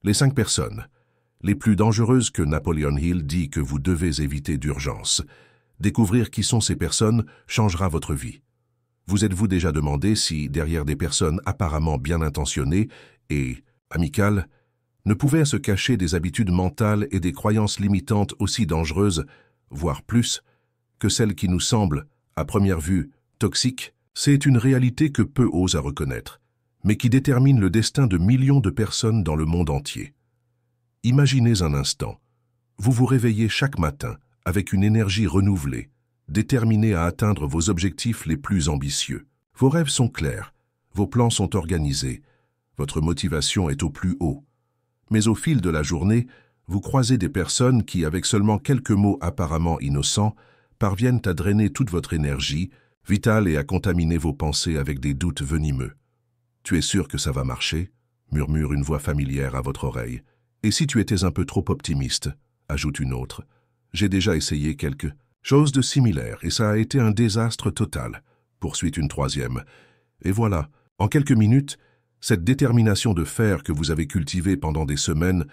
Les 5 personnes les plus dangereuses que Napoleon Hill dit que vous devez éviter d'urgence. Découvrir qui sont ces personnes changera votre vie. Vous êtes-vous déjà demandé si, derrière des personnes apparemment bien intentionnées et amicales, ne pouvaient se cacher des habitudes mentales et des croyances limitantes aussi dangereuses, voire plus, que celles qui nous semblent, à première vue, toxiques? C'est une réalité que peu osent à reconnaître, mais qui détermine le destin de millions de personnes dans le monde entier. Imaginez un instant, vous vous réveillez chaque matin avec une énergie renouvelée, déterminé à atteindre vos objectifs les plus ambitieux. Vos rêves sont clairs, vos plans sont organisés, votre motivation est au plus haut. Mais au fil de la journée, vous croisez des personnes qui, avec seulement quelques mots apparemment innocents, parviennent à drainer toute votre énergie vitale et à contaminer vos pensées avec des doutes venimeux. « Tu es sûr que ça va marcher ?» murmure une voix familière à votre oreille. « Et si tu étais un peu trop optimiste ?» ajoute une autre. « J'ai déjà essayé quelque chose de similaire et ça a été un désastre total », poursuit une troisième. Et voilà, en quelques minutes, cette détermination de fer que vous avez cultivée pendant des semaines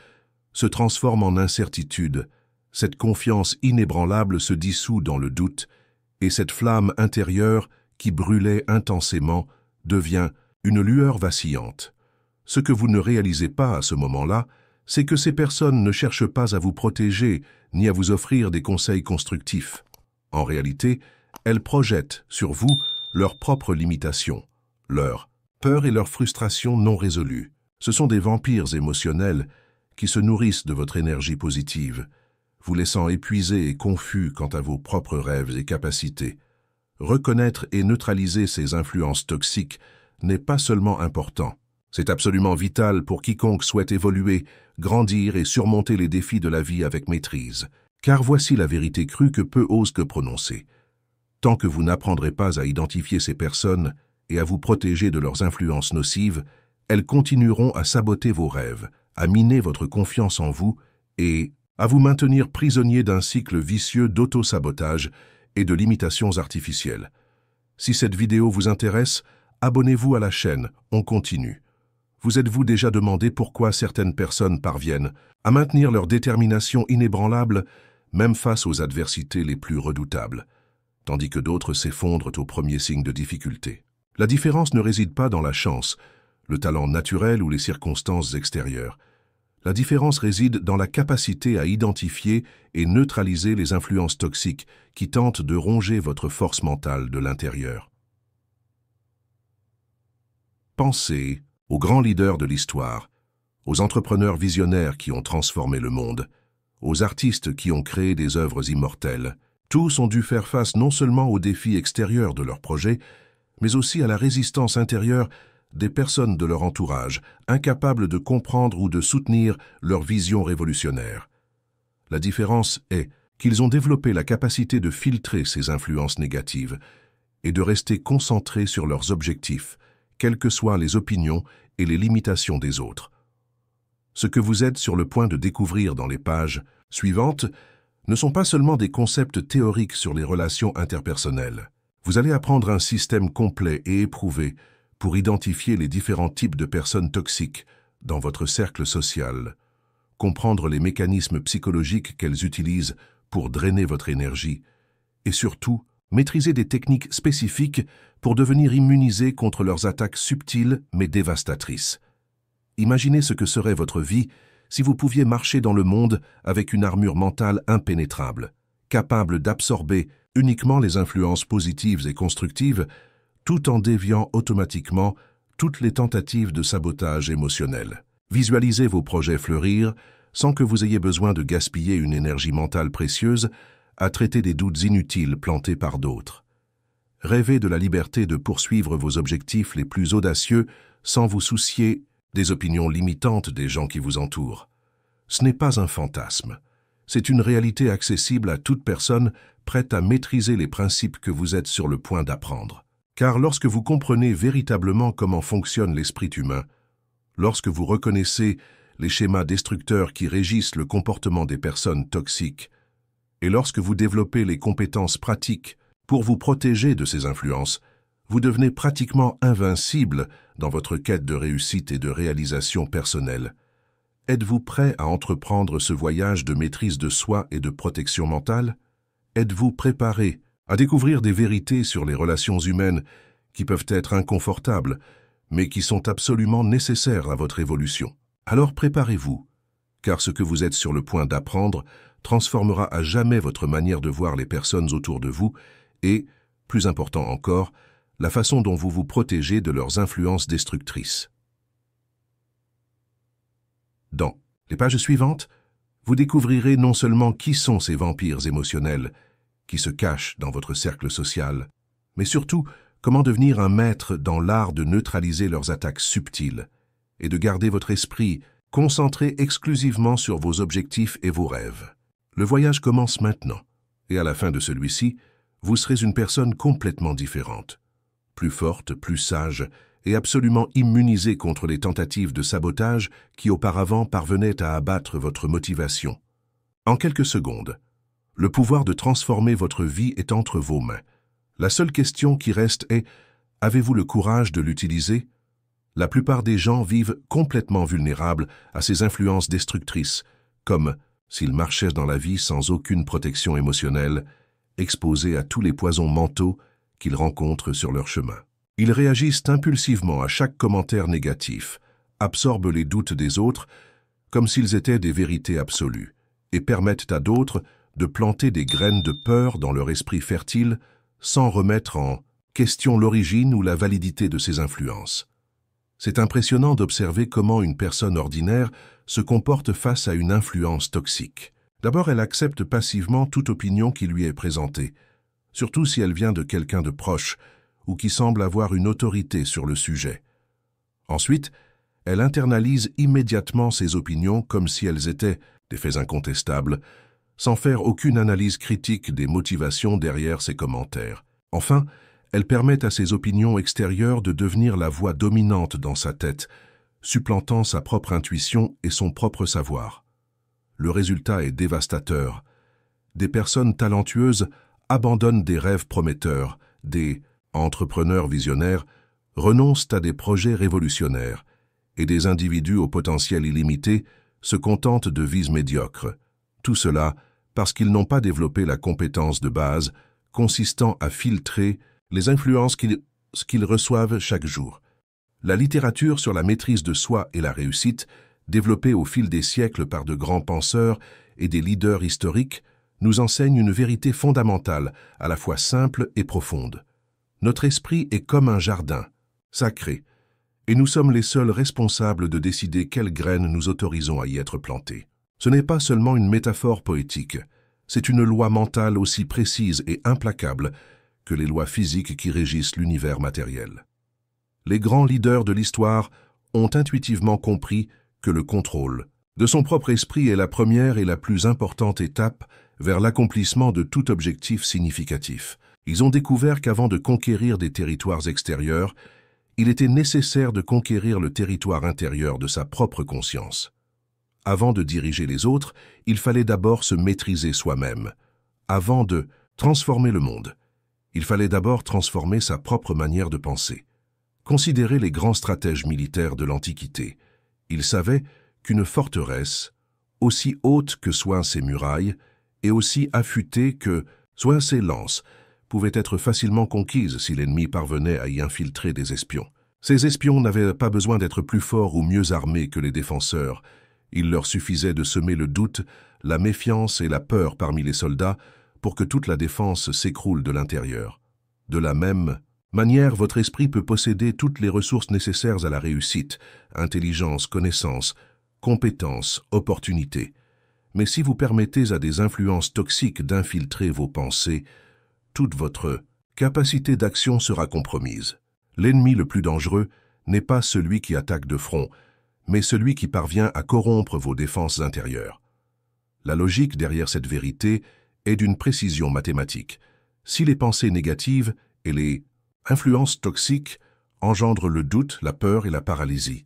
se transforme en incertitude, cette confiance inébranlable se dissout dans le doute, et cette flamme intérieure qui brûlait intensément devient une lueur vacillante. Ce que vous ne réalisez pas à ce moment-là, c'est que ces personnes ne cherchent pas à vous protéger ni à vous offrir des conseils constructifs. En réalité, elles projettent sur vous leurs propres limitations, leurs peurs et leurs frustrations non résolues. Ce sont des vampires émotionnels qui se nourrissent de votre énergie positive, vous laissant épuisé et confus quant à vos propres rêves et capacités. Reconnaître et neutraliser ces influences toxiques n'est pas seulement important, c'est absolument vital pour quiconque souhaite évoluer, grandir et surmonter les défis de la vie avec maîtrise. Car voici la vérité crue que peu osent que prononcer. Tant que vous n'apprendrez pas à identifier ces personnes et à vous protéger de leurs influences nocives, elles continueront à saboter vos rêves, à miner votre confiance en vous et à vous maintenir prisonnier d'un cycle vicieux d'auto-sabotage et de limitations artificielles. Si cette vidéo vous intéresse, abonnez-vous à la chaîne, on continue. Vous êtes-vous déjà demandé pourquoi certaines personnes parviennent à maintenir leur détermination inébranlable, même face aux adversités les plus redoutables, tandis que d'autres s'effondrent au premier signe de difficulté? La différence ne réside pas dans la chance, le talent naturel ou les circonstances extérieures. La différence réside dans la capacité à identifier et neutraliser les influences toxiques qui tentent de ronger votre force mentale de l'intérieur. Pensez aux grands leaders de l'histoire, aux entrepreneurs visionnaires qui ont transformé le monde, aux artistes qui ont créé des œuvres immortelles. Tous ont dû faire face non seulement aux défis extérieurs de leurs projets, mais aussi à la résistance intérieure des personnes de leur entourage, incapables de comprendre ou de soutenir leur vision révolutionnaire. La différence est qu'ils ont développé la capacité de filtrer ces influences négatives et de rester concentrés sur leurs objectifs, quelles que soient les opinions et les limitations des autres. Ce que vous êtes sur le point de découvrir dans les pages suivantes ne sont pas seulement des concepts théoriques sur les relations interpersonnelles. Vous allez apprendre un système complet et éprouvé pour identifier les différents types de personnes toxiques dans votre cercle social, comprendre les mécanismes psychologiques qu'elles utilisent pour drainer votre énergie et surtout maîtriser des techniques spécifiques pour devenir immunisé contre leurs attaques subtiles mais dévastatrices. Imaginez ce que serait votre vie si vous pouviez marcher dans le monde avec une armure mentale impénétrable, capable d'absorber uniquement les influences positives et constructives, tout en déviant automatiquement toutes les tentatives de sabotage émotionnel. Visualisez vos projets fleurir sans que vous ayez besoin de gaspiller une énergie mentale précieuse à traiter des doutes inutiles plantés par d'autres. Rêvez de la liberté de poursuivre vos objectifs les plus audacieux sans vous soucier des opinions limitantes des gens qui vous entourent. Ce n'est pas un fantasme, c'est une réalité accessible à toute personne prête à maîtriser les principes que vous êtes sur le point d'apprendre. Car lorsque vous comprenez véritablement comment fonctionne l'esprit humain, lorsque vous reconnaissez les schémas destructeurs qui régissent le comportement des personnes toxiques, et lorsque vous développez les compétences pratiques pour vous protéger de ces influences, vous devenez pratiquement invincible dans votre quête de réussite et de réalisation personnelle. Êtes-vous prêt à entreprendre ce voyage de maîtrise de soi et de protection mentale? Êtes-vous préparé à découvrir des vérités sur les relations humaines qui peuvent être inconfortables, mais qui sont absolument nécessaires à votre évolution? Alors préparez-vous, car ce que vous êtes sur le point d'apprendre transformera à jamais votre manière de voir les personnes autour de vous et, plus important encore, la façon dont vous vous protégez de leurs influences destructrices. Dans les pages suivantes, vous découvrirez non seulement qui sont ces vampires émotionnels qui se cachent dans votre cercle social, mais surtout comment devenir un maître dans l'art de neutraliser leurs attaques subtiles et de garder votre esprit concentré exclusivement sur vos objectifs et vos rêves. Le voyage commence maintenant, et à la fin de celui-ci, vous serez une personne complètement différente, plus forte, plus sage et absolument immunisée contre les tentatives de sabotage qui auparavant parvenaient à abattre votre motivation. En quelques secondes, le pouvoir de transformer votre vie est entre vos mains. La seule question qui reste est, avez-vous le courage de l'utiliser? La plupart des gens vivent complètement vulnérables à ces influences destructrices, comme s'ils marchaient dans la vie sans aucune protection émotionnelle, exposés à tous les poisons mentaux qu'ils rencontrent sur leur chemin. Ils réagissent impulsivement à chaque commentaire négatif, absorbent les doutes des autres comme s'ils étaient des vérités absolues, et permettent à d'autres de planter des graines de peur dans leur esprit fertile sans remettre en question l'origine ou la validité de ces influences. C'est impressionnant d'observer comment une personne ordinaire se comporte face à une influence toxique. D'abord, elle accepte passivement toute opinion qui lui est présentée, surtout si elle vient de quelqu'un de proche ou qui semble avoir une autorité sur le sujet. Ensuite, elle internalise immédiatement ses opinions comme si elles étaient des faits incontestables, sans faire aucune analyse critique des motivations derrière ses commentaires. Enfin, elle permet à ses opinions extérieures de devenir la voix dominante dans sa tête, supplantant sa propre intuition et son propre savoir. Le résultat est dévastateur. Des personnes talentueuses abandonnent des rêves prometteurs, des entrepreneurs visionnaires renoncent à des projets révolutionnaires, et des individus au potentiel illimité se contentent de vies médiocres. Tout cela parce qu'ils n'ont pas développé la compétence de base consistant à filtrer les influences qu'ils reçoivent chaque jour. La littérature sur la maîtrise de soi et la réussite, développée au fil des siècles par de grands penseurs et des leaders historiques, nous enseigne une vérité fondamentale, à la fois simple et profonde. Notre esprit est comme un jardin, sacré, et nous sommes les seuls responsables de décider quelles graines nous autorisons à y être plantées. Ce n'est pas seulement une métaphore poétique, c'est une loi mentale aussi précise et implacable que les lois physiques qui régissent l'univers matériel. Les grands leaders de l'histoire ont intuitivement compris que le contrôle de son propre esprit est la première et la plus importante étape vers l'accomplissement de tout objectif significatif. Ils ont découvert qu'avant de conquérir des territoires extérieurs, il était nécessaire de conquérir le territoire intérieur de sa propre conscience. Avant de diriger les autres, il fallait d'abord se maîtriser soi-même. Avant de transformer le monde, il fallait d'abord transformer sa propre manière de penser. Considérez les grands stratèges militaires de l'Antiquité. Ils savaient qu'une forteresse, aussi haute que soient ses murailles, et aussi affûtée que soient ses lances, pouvait être facilement conquise si l'ennemi parvenait à y infiltrer des espions. Ces espions n'avaient pas besoin d'être plus forts ou mieux armés que les défenseurs. Il leur suffisait de semer le doute, la méfiance et la peur parmi les soldats pour que toute la défense s'écroule de l'intérieur. De la même manière, votre esprit peut posséder toutes les ressources nécessaires à la réussite, intelligence, connaissance, compétences, opportunités. Mais si vous permettez à des influences toxiques d'infiltrer vos pensées, toute votre capacité d'action sera compromise. L'ennemi le plus dangereux n'est pas celui qui attaque de front, mais celui qui parvient à corrompre vos défenses intérieures. La logique derrière cette vérité est d'une précision mathématique. Si les pensées négatives et les influences toxiques engendrent le doute, la peur et la paralysie,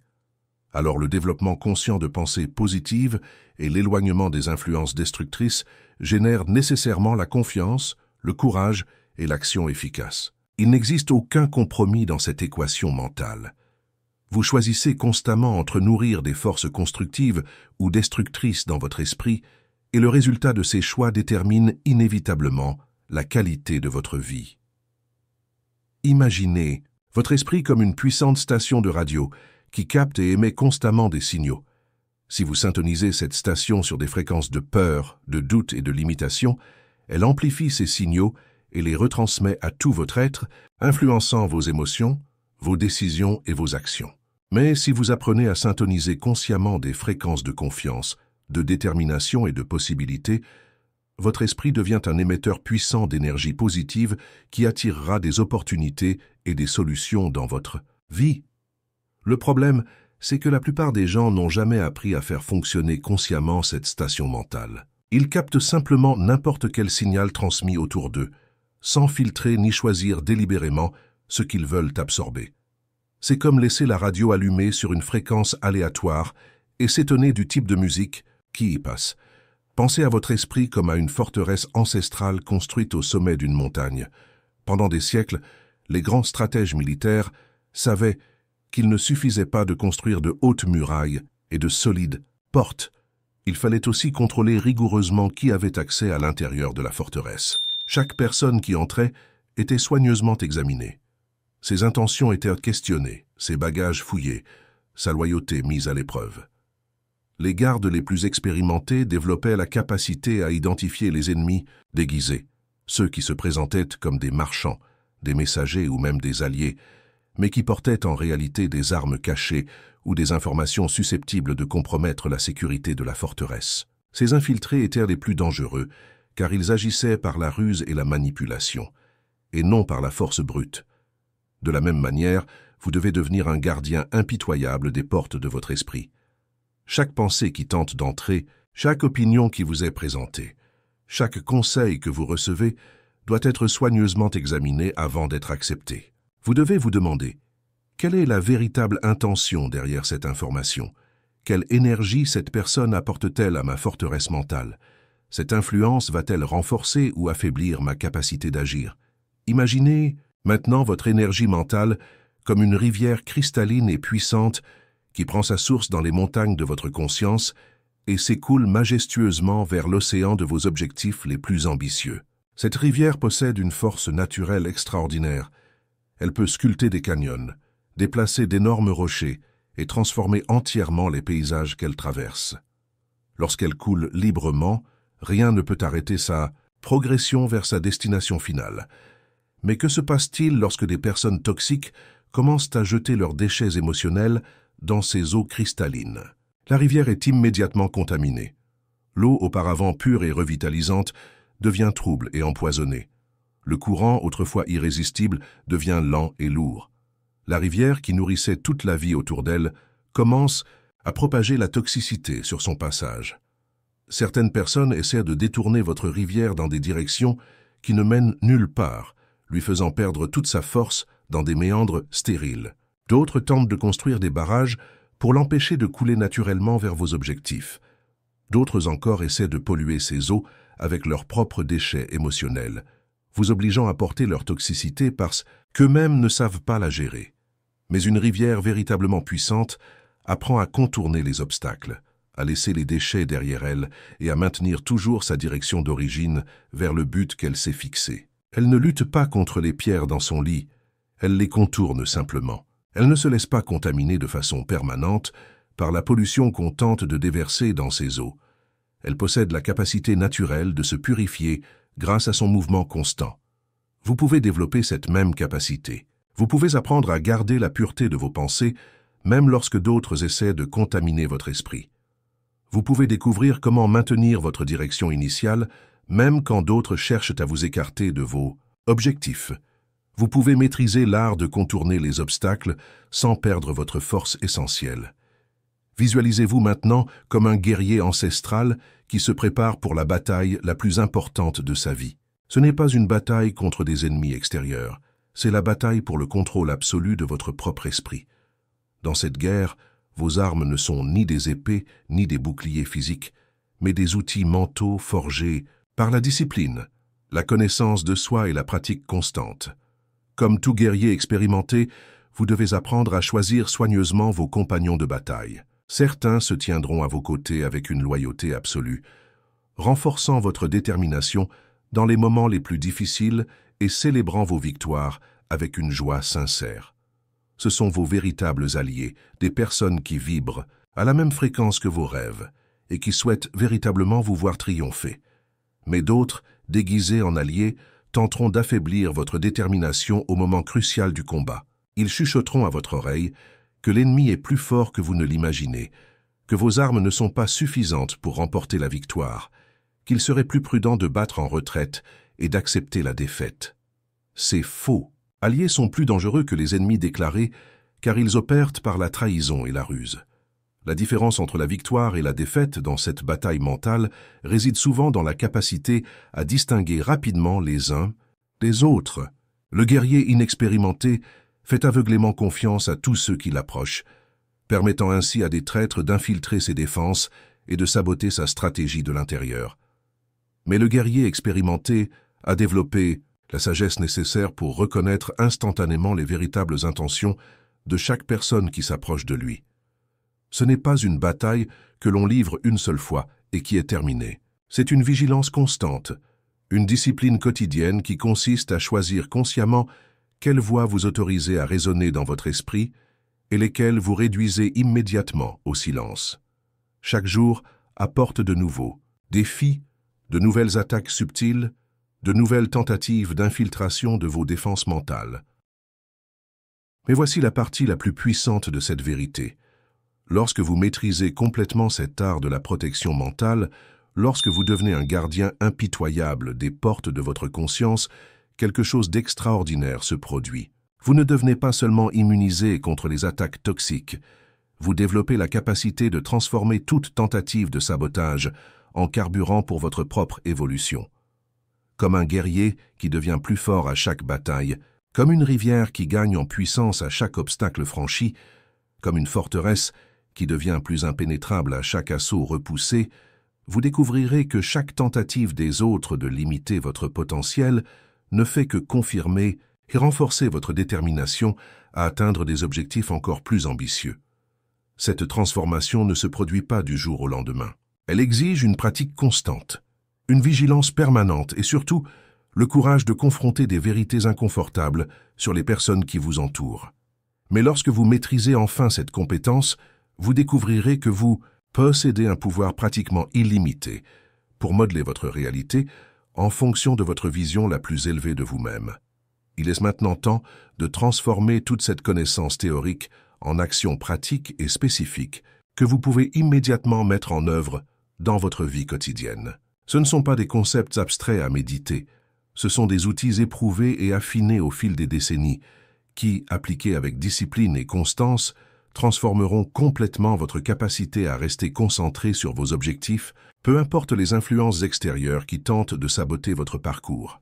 alors le développement conscient de pensées positives et l'éloignement des influences destructrices génèrent nécessairement la confiance, le courage et l'action efficace. Il n'existe aucun compromis dans cette équation mentale. Vous choisissez constamment entre nourrir des forces constructives ou destructrices dans votre esprit, et le résultat de ces choix détermine inévitablement la qualité de votre vie. Imaginez votre esprit comme une puissante station de radio qui capte et émet constamment des signaux. Si vous syntonisez cette station sur des fréquences de peur, de doute et de limitation, elle amplifie ces signaux et les retransmet à tout votre être, influençant vos émotions, vos décisions et vos actions. Mais si vous apprenez à syntoniser consciemment des fréquences de confiance, de détermination et de possibilités, votre esprit devient un émetteur puissant d'énergie positive qui attirera des opportunités et des solutions dans votre vie. Le problème, c'est que la plupart des gens n'ont jamais appris à faire fonctionner consciemment cette station mentale. Ils captent simplement n'importe quel signal transmis autour d'eux, sans filtrer ni choisir délibérément ce qu'ils veulent absorber. C'est comme laisser la radio allumée sur une fréquence aléatoire et s'étonner du type de musique qui y passe. Pensez à votre esprit comme à une forteresse ancestrale construite au sommet d'une montagne. Pendant des siècles, les grands stratèges militaires savaient qu'il ne suffisait pas de construire de hautes murailles et de solides portes. Il fallait aussi contrôler rigoureusement qui avait accès à l'intérieur de la forteresse. Chaque personne qui entrait était soigneusement examinée. Ses intentions étaient questionnées, ses bagages fouillés, sa loyauté mise à l'épreuve. Les gardes les plus expérimentés développaient la capacité à identifier les ennemis déguisés, ceux qui se présentaient comme des marchands, des messagers ou même des alliés, mais qui portaient en réalité des armes cachées ou des informations susceptibles de compromettre la sécurité de la forteresse. Ces infiltrés étaient les plus dangereux, car ils agissaient par la ruse et la manipulation, et non par la force brute. De la même manière, vous devez devenir un gardien impitoyable des portes de votre esprit. Chaque pensée qui tente d'entrer, chaque opinion qui vous est présentée, chaque conseil que vous recevez doit être soigneusement examiné avant d'être accepté. Vous devez vous demander, quelle est la véritable intention derrière cette information? Quelle énergie cette personne apporte-t-elle à ma forteresse mentale? Cette influence va-t-elle renforcer ou affaiblir ma capacité d'agir? Imaginez maintenant votre énergie mentale comme une rivière cristalline et puissante qui prend sa source dans les montagnes de votre conscience et s'écoule majestueusement vers l'océan de vos objectifs les plus ambitieux. Cette rivière possède une force naturelle extraordinaire. Elle peut sculpter des canyons, déplacer d'énormes rochers et transformer entièrement les paysages qu'elle traverse. Lorsqu'elle coule librement, rien ne peut arrêter sa progression vers sa destination finale. Mais que se passe-t-il lorsque des personnes toxiques commencent à jeter leurs déchets émotionnels dans ces eaux cristallines? La rivière est immédiatement contaminée. L'eau, auparavant pure et revitalisante, devient trouble et empoisonnée. Le courant, autrefois irrésistible, devient lent et lourd. La rivière, qui nourrissait toute la vie autour d'elle, commence à propager la toxicité sur son passage. Certaines personnes essaient de détourner votre rivière dans des directions qui ne mènent nulle part, lui faisant perdre toute sa force dans des méandres stériles. D'autres tentent de construire des barrages pour l'empêcher de couler naturellement vers vos objectifs. D'autres encore essaient de polluer ces eaux avec leurs propres déchets émotionnels, vous obligeant à porter leur toxicité parce qu'eux-mêmes ne savent pas la gérer. Mais une rivière véritablement puissante apprend à contourner les obstacles, à laisser les déchets derrière elle et à maintenir toujours sa direction d'origine vers le but qu'elle s'est fixé. Elle ne lutte pas contre les pierres dans son lit, elle les contourne simplement. Elle ne se laisse pas contaminer de façon permanente par la pollution qu'on tente de déverser dans ses eaux. Elle possède la capacité naturelle de se purifier grâce à son mouvement constant. Vous pouvez développer cette même capacité. Vous pouvez apprendre à garder la pureté de vos pensées, même lorsque d'autres essaient de contaminer votre esprit. Vous pouvez découvrir comment maintenir votre direction initiale, même quand d'autres cherchent à vous écarter de vos objectifs. Vous pouvez maîtriser l'art de contourner les obstacles sans perdre votre force essentielle. Visualisez-vous maintenant comme un guerrier ancestral qui se prépare pour la bataille la plus importante de sa vie. Ce n'est pas une bataille contre des ennemis extérieurs, c'est la bataille pour le contrôle absolu de votre propre esprit. Dans cette guerre, vos armes ne sont ni des épées ni des boucliers physiques, mais des outils mentaux forgés par la discipline, la connaissance de soi et la pratique constante. Comme tout guerrier expérimenté, vous devez apprendre à choisir soigneusement vos compagnons de bataille. Certains se tiendront à vos côtés avec une loyauté absolue, renforçant votre détermination dans les moments les plus difficiles et célébrant vos victoires avec une joie sincère. Ce sont vos véritables alliés, des personnes qui vibrent à la même fréquence que vos rêves et qui souhaitent véritablement vous voir triompher. Mais d'autres, déguisés en alliés, tenteront d'affaiblir votre détermination au moment crucial du combat. Ils chuchoteront à votre oreille que l'ennemi est plus fort que vous ne l'imaginez, que vos armes ne sont pas suffisantes pour remporter la victoire, qu'il serait plus prudent de battre en retraite et d'accepter la défaite. C'est faux. Alliés sont plus dangereux que les ennemis déclarés, car ils opèrent par la trahison et la ruse. La différence entre la victoire et la défaite dans cette bataille mentale réside souvent dans la capacité à distinguer rapidement les uns des autres. Le guerrier inexpérimenté fait aveuglément confiance à tous ceux qui l'approchent, permettant ainsi à des traîtres d'infiltrer ses défenses et de saboter sa stratégie de l'intérieur. Mais le guerrier expérimenté a développé la sagesse nécessaire pour reconnaître instantanément les véritables intentions de chaque personne qui s'approche de lui. Ce n'est pas une bataille que l'on livre une seule fois et qui est terminée. C'est une vigilance constante, une discipline quotidienne qui consiste à choisir consciemment quelles voix vous autorisez à résonner dans votre esprit et lesquelles vous réduisez immédiatement au silence. Chaque jour apporte de nouveaux défis, de nouvelles attaques subtiles, de nouvelles tentatives d'infiltration de vos défenses mentales. Mais voici la partie la plus puissante de cette vérité. Lorsque vous maîtrisez complètement cet art de la protection mentale, lorsque vous devenez un gardien impitoyable des portes de votre conscience, quelque chose d'extraordinaire se produit. Vous ne devenez pas seulement immunisé contre les attaques toxiques, vous développez la capacité de transformer toute tentative de sabotage en carburant pour votre propre évolution. Comme un guerrier qui devient plus fort à chaque bataille, comme une rivière qui gagne en puissance à chaque obstacle franchi, comme une forteresse qui devient plus impénétrable à chaque assaut repoussé, vous découvrirez que chaque tentative des autres de limiter votre potentiel ne fait que confirmer et renforcer votre détermination à atteindre des objectifs encore plus ambitieux. Cette transformation ne se produit pas du jour au lendemain. Elle exige une pratique constante, une vigilance permanente et surtout le courage de confronter des vérités inconfortables sur les personnes qui vous entourent. Mais lorsque vous maîtrisez enfin cette compétence, vous découvrirez que vous possédez un pouvoir pratiquement illimité pour modeler votre réalité en fonction de votre vision la plus élevée de vous-même. Il est maintenant temps de transformer toute cette connaissance théorique en actions pratiques et spécifiques que vous pouvez immédiatement mettre en œuvre dans votre vie quotidienne. Ce ne sont pas des concepts abstraits à méditer, ce sont des outils éprouvés et affinés au fil des décennies qui, appliqués avec discipline et constance, transformeront complètement votre capacité à rester concentré sur vos objectifs, peu importe les influences extérieures qui tentent de saboter votre parcours.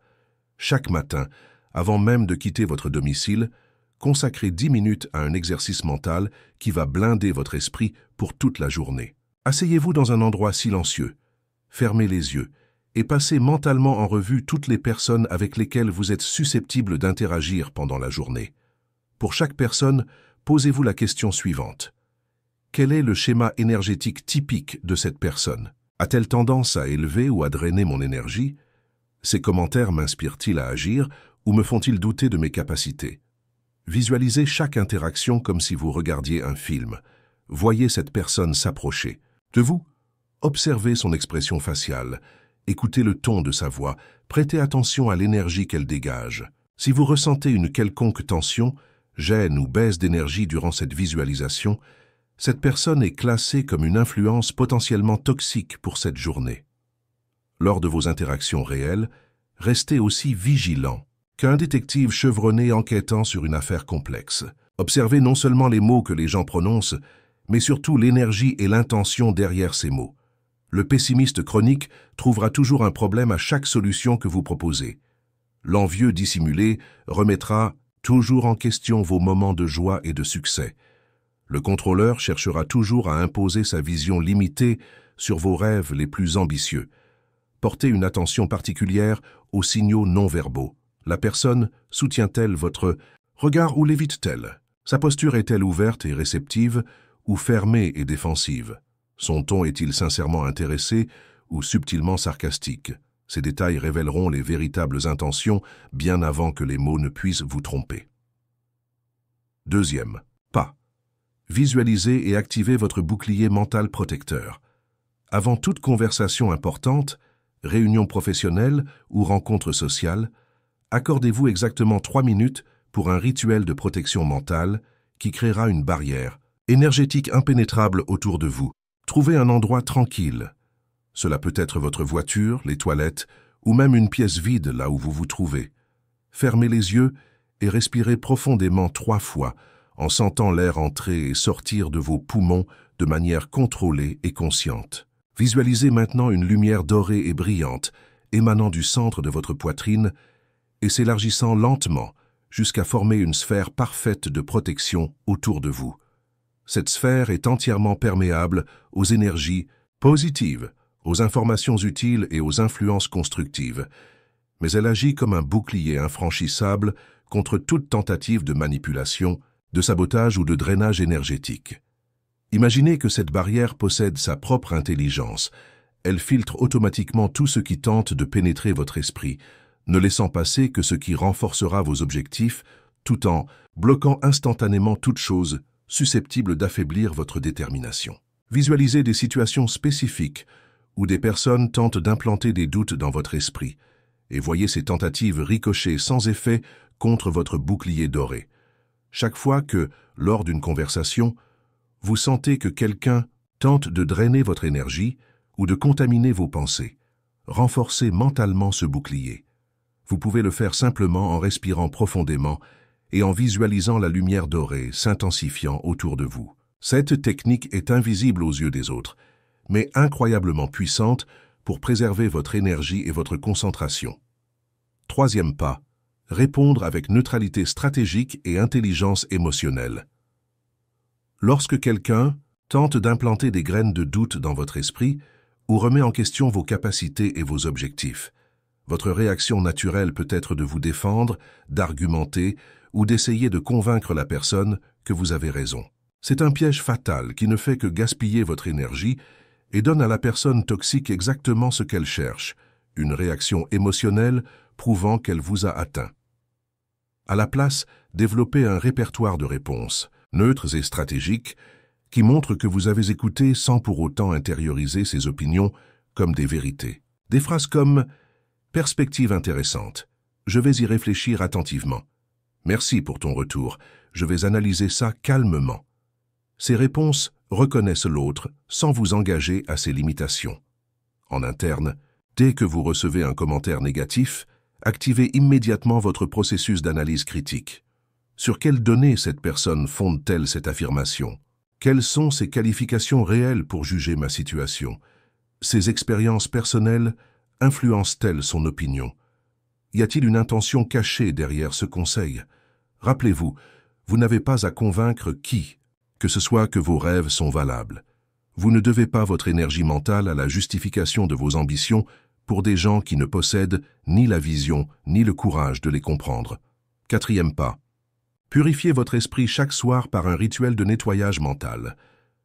Chaque matin, avant même de quitter votre domicile, consacrez 10 minutes à un exercice mental qui va blinder votre esprit pour toute la journée. Asseyez-vous dans un endroit silencieux, fermez les yeux et passez mentalement en revue toutes les personnes avec lesquelles vous êtes susceptible d'interagir pendant la journée. Pour chaque personne, posez-vous la question suivante. Quel est le schéma énergétique typique de cette personne? A-t-elle tendance à élever ou à drainer mon énergie? Ces commentaires m'inspirent-ils à agir ou me font-ils douter de mes capacités? Visualisez chaque interaction comme si vous regardiez un film. Voyez cette personne s'approcher de vous. Observez son expression faciale. Écoutez le ton de sa voix. Prêtez attention à l'énergie qu'elle dégage. Si vous ressentez une quelconque tension, gêne ou baisse d'énergie durant cette visualisation, cette personne est classée comme une influence potentiellement toxique pour cette journée. Lors de vos interactions réelles, restez aussi vigilant qu'un détective chevronné enquêtant sur une affaire complexe. Observez non seulement les mots que les gens prononcent, mais surtout l'énergie et l'intention derrière ces mots. Le pessimiste chronique trouvera toujours un problème à chaque solution que vous proposez. L'envieux dissimulé remettra toujours en question vos moments de joie et de succès. Le contrôleur cherchera toujours à imposer sa vision limitée sur vos rêves les plus ambitieux. Portez une attention particulière aux signaux non-verbaux. La personne soutient-elle votre regard ou l'évite-t-elle? Sa posture est-elle ouverte et réceptive ou fermée et défensive? Son ton est-il sincèrement intéressé ou subtilement sarcastique? Ces détails révéleront les véritables intentions bien avant que les mots ne puissent vous tromper. Deuxième pas. Visualisez et activez votre bouclier mental protecteur. Avant toute conversation importante, réunion professionnelle ou rencontre sociale, accordez-vous exactement 3 minutes pour un rituel de protection mentale qui créera une barrière énergétique impénétrable autour de vous. Trouvez un endroit tranquille. Cela peut être votre voiture, les toilettes ou même une pièce vide là où vous vous trouvez. Fermez les yeux et respirez profondément 3 fois en sentant l'air entrer et sortir de vos poumons de manière contrôlée et consciente. Visualisez maintenant une lumière dorée et brillante émanant du centre de votre poitrine et s'élargissant lentement jusqu'à former une sphère parfaite de protection autour de vous. Cette sphère est entièrement perméable aux énergies positives, aux informations utiles et aux influences constructives, mais elle agit comme un bouclier infranchissable contre toute tentative de manipulation, de sabotage ou de drainage énergétique. Imaginez que cette barrière possède sa propre intelligence. Elle filtre automatiquement tout ce qui tente de pénétrer votre esprit, ne laissant passer que ce qui renforcera vos objectifs, tout en bloquant instantanément toute chose susceptible d'affaiblir votre détermination. Visualisez des situations spécifiques où des personnes tentent d'implanter des doutes dans votre esprit, et voyez ces tentatives ricocher sans effet contre votre bouclier doré. Chaque fois que, lors d'une conversation, vous sentez que quelqu'un tente de drainer votre énergie ou de contaminer vos pensées, renforcez mentalement ce bouclier. Vous pouvez le faire simplement en respirant profondément et en visualisant la lumière dorée s'intensifiant autour de vous. Cette technique est invisible aux yeux des autres, mais incroyablement puissante pour préserver votre énergie et votre concentration. Troisième pas, répondre avec neutralité stratégique et intelligence émotionnelle. Lorsque quelqu'un tente d'implanter des graines de doute dans votre esprit ou remet en question vos capacités et vos objectifs, votre réaction naturelle peut être de vous défendre, d'argumenter ou d'essayer de convaincre la personne que vous avez raison. C'est un piège fatal qui ne fait que gaspiller votre énergie et donne à la personne toxique exactement ce qu'elle cherche, une réaction émotionnelle prouvant qu'elle vous a atteint. À la place, développez un répertoire de réponses, neutres et stratégiques, qui montrent que vous avez écouté sans pour autant intérioriser ces opinions comme des vérités. Des phrases comme « Perspective intéressante, je vais y réfléchir attentivement. Merci pour ton retour, je vais analyser ça calmement. » Ces réponses reconnaissent l'autre sans vous engager à ses limitations. En interne, dès que vous recevez un commentaire négatif, activez immédiatement votre processus d'analyse critique. Sur quelles données cette personne fonde-t-elle cette affirmation? Quelles sont ses qualifications réelles pour juger ma situation? Ses expériences personnelles influencent-elles son opinion? Y a-t-il une intention cachée derrière ce conseil? Rappelez-vous, vous n'avez pas à convaincre qui, que ce soit que vos rêves sont valables. Vous ne devez pas votre énergie mentale à la justification de vos ambitions pour des gens qui ne possèdent ni la vision ni le courage de les comprendre. Quatrième pas. Purifiez votre esprit chaque soir par un rituel de nettoyage mental.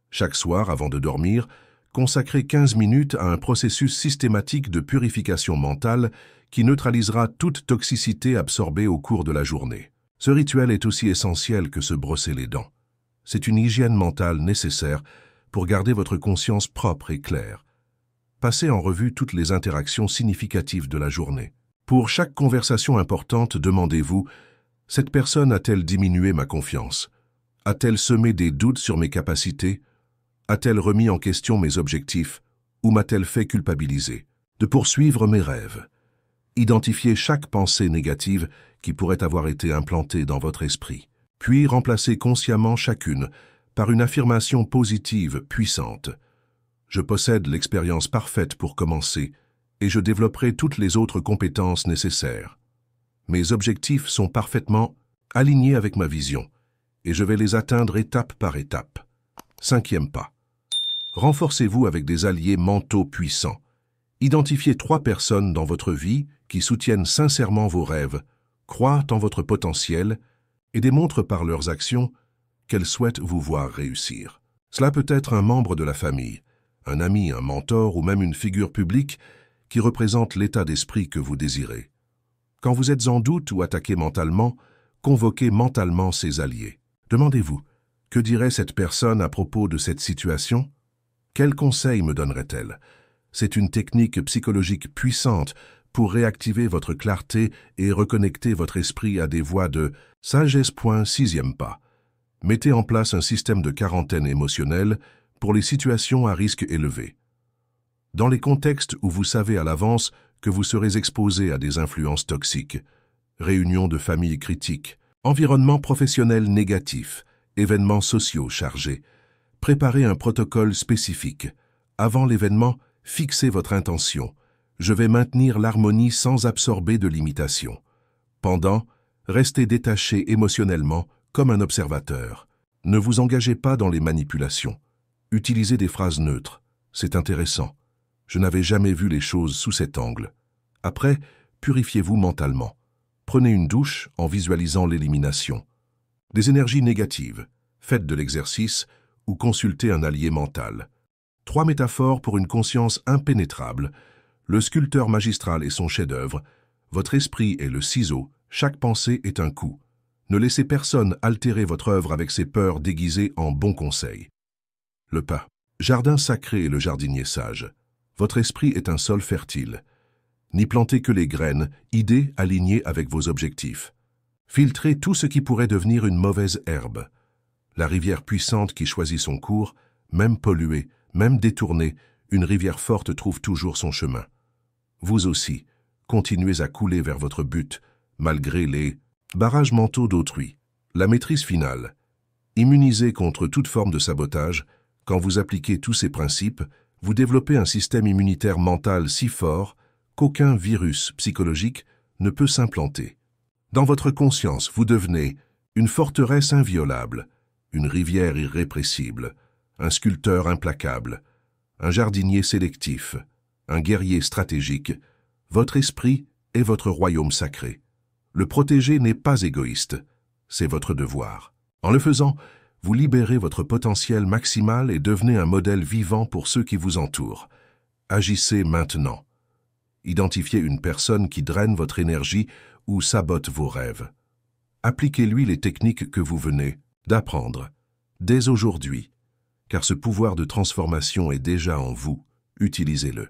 Chaque soir, avant de dormir, consacrez 15 minutes à un processus systématique de purification mentale qui neutralisera toute toxicité absorbée au cours de la journée. Ce rituel est aussi essentiel que se brosser les dents. C'est une hygiène mentale nécessaire pour garder votre conscience propre et claire. Passez en revue toutes les interactions significatives de la journée. Pour chaque conversation importante, demandez-vous « Cette personne a-t-elle diminué ma confiance? A-t-elle semé des doutes sur mes capacités? A-t-elle remis en question mes objectifs? Ou m'a-t-elle fait culpabiliser? » De poursuivre mes rêves. Identifiez chaque pensée négative qui pourrait avoir été implantée dans votre esprit, puis remplacez consciemment chacune par une affirmation positive puissante. Je possède l'expérience parfaite pour commencer et je développerai toutes les autres compétences nécessaires. Mes objectifs sont parfaitement alignés avec ma vision et je vais les atteindre étape par étape. Cinquième pas. Renforcez-vous avec des alliés mentaux puissants. Identifiez 3 personnes dans votre vie qui soutiennent sincèrement vos rêves, croient en votre potentiel et démontrent par leurs actions qu'elle souhaite vous voir réussir. Cela peut être un membre de la famille, un ami, un mentor ou même une figure publique qui représente l'état d'esprit que vous désirez. Quand vous êtes en doute ou attaqué mentalement, convoquez mentalement ses alliés. Demandez-vous, que dirait cette personne à propos de cette situation? Quels conseils me donnerait-elle? C'est une technique psychologique puissante pour réactiver votre clarté et reconnecter votre esprit à des voies de sagesse. Sixième pas. Mettez en place un système de quarantaine émotionnelle pour les situations à risque élevé. Dans les contextes où vous savez à l'avance que vous serez exposé à des influences toxiques, réunions de famille critiques, environnement professionnel négatif, événements sociaux chargés, préparez un protocole spécifique. Avant l'événement, fixez votre intention. Je vais maintenir l'harmonie sans absorber de limitations. Pendant, restez détaché émotionnellement comme un observateur. Ne vous engagez pas dans les manipulations. Utilisez des phrases neutres. C'est intéressant. Je n'avais jamais vu les choses sous cet angle. Après, purifiez-vous mentalement. Prenez une douche en visualisant l'élimination. Des énergies négatives. Faites de l'exercice ou consultez un allié mental. 3 métaphores pour une conscience impénétrable. Le sculpteur magistral est son chef-d'œuvre. Votre esprit est le ciseau. Chaque pensée est un coup. Ne laissez personne altérer votre œuvre avec ses peurs déguisées en bons conseils. Le pas. Jardin sacré et le jardinier sage. Votre esprit est un sol fertile. N'y plantez que les graines, idées alignées avec vos objectifs. Filtrez tout ce qui pourrait devenir une mauvaise herbe. La rivière puissante qui choisit son cours, même polluée, même détournée, une rivière forte trouve toujours son chemin. Vous aussi, continuez à couler vers votre but, malgré les barrages mentaux d'autrui. La maîtrise finale. Immunisé contre toute forme de sabotage, quand vous appliquez tous ces principes, vous développez un système immunitaire mental si fort qu'aucun virus psychologique ne peut s'implanter. Dans votre conscience, vous devenez une forteresse inviolable, une rivière irrépressible, un sculpteur implacable, un jardinier sélectif, un guerrier stratégique. Votre esprit est votre royaume sacré. Le protéger n'est pas égoïste, c'est votre devoir. En le faisant, vous libérez votre potentiel maximal et devenez un modèle vivant pour ceux qui vous entourent. Agissez maintenant. Identifiez une personne qui draine votre énergie ou sabote vos rêves. Appliquez-lui les techniques que vous venez d'apprendre, dès aujourd'hui, car ce pouvoir de transformation est déjà en vous. Utilisez-le.